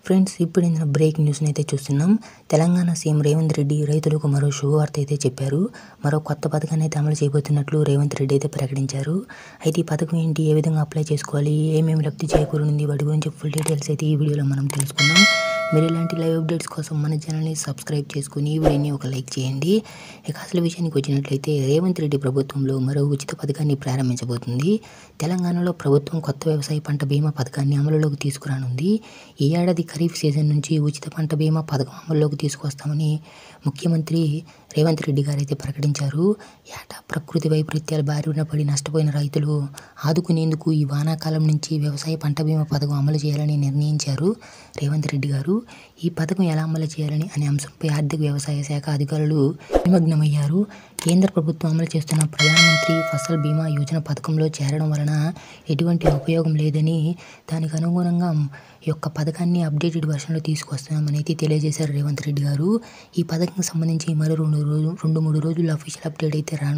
Friends, ఇప్పుడు breaking న్యూస్ని అయితే చూస్తున్నాం. తెలంగాణ సీఎం రేవంత్ రెడ్డి రైతులకు మరో శుభవార్త అయితే చెప్పారు. మరో కొత్త పథకాన్ని అయితే అమలు చేయబోతున్నట్లు రేవంత్ రెడ్డి అయితే ప్రకటించారు. అయితే ఈ పథకం ఏంటి, ఏ విధంగా అప్లై చేసుకోవాలి, ఏమేమి లబ్ధి చేకూరనుంది, వాటి గురించి ఫుల్ డీటెయిల్స్ అయితే ఈ వీడియోలో మనం తెలుసుకుందాం. మీరు ఇలాంటి లైవ్ అప్డేట్స్ కోసం మన ఛానల్ని సబ్స్క్రైబ్ చేసుకుని ఈ వీడియోని ఒక లైక్ చేయండి. ఇక అసలు విషయానికి వచ్చినట్లయితే రేవంత్ రెడ్డి ప్రభుత్వంలో మరో ఉచిత పథకాన్ని ప్రారంభించబోతుంది. తెలంగాణలో ప్రభుత్వం కొత్త వ్యవసాయ పంట బీమా పథకాన్ని అమలులోకి తీసుకురానుంది. ఈ ఏడాది ఖరీఫ్ సీజన్ నుంచి ఉచిత పంట బీమా పథకం అమల్లోకి తీసుకొస్తామని ముఖ్యమంత్రి రేవంత్ రెడ్డి గారు అయితే ప్రకటించారు. ఏటా ప్రకృతి వైపరీత్యాల బారిన పడి నష్టపోయిన రైతులు ఆదుకునేందుకు ఈ వానాకాలం నుంచి వ్యవసాయ పంట బీమా పథకం అమలు చేయాలని నిర్ణయించారు రేవంత్ రెడ్డి గారు. ఈ పథకం ఎలా అమలు చేయాలని అనే అంశంపై ఆర్థిక వ్యవసాయ శాఖ అధికారులు నిమగ్నమయ్యారు. కేంద్ర ప్రభుత్వం అమలు చేస్తున్న ప్రధానమంత్రి ఫసల్ బీమా యోజన పథకంలో చేరడం వలన ఎటువంటి ఉపయోగం లేదని, దానికి అనుగుణంగా ఈ యొక్క పథకాన్ని అప్డేటెడ్ వర్షన్లో తీసుకొస్తామని అయితే తెలియజేశారు రేవంత్ రెడ్డి గారు. ఈ పథకానికి సంబంధించి మరో 2-3 రోజుల్లో అఫీషియల్ అప్డేట్ అయితే రాను.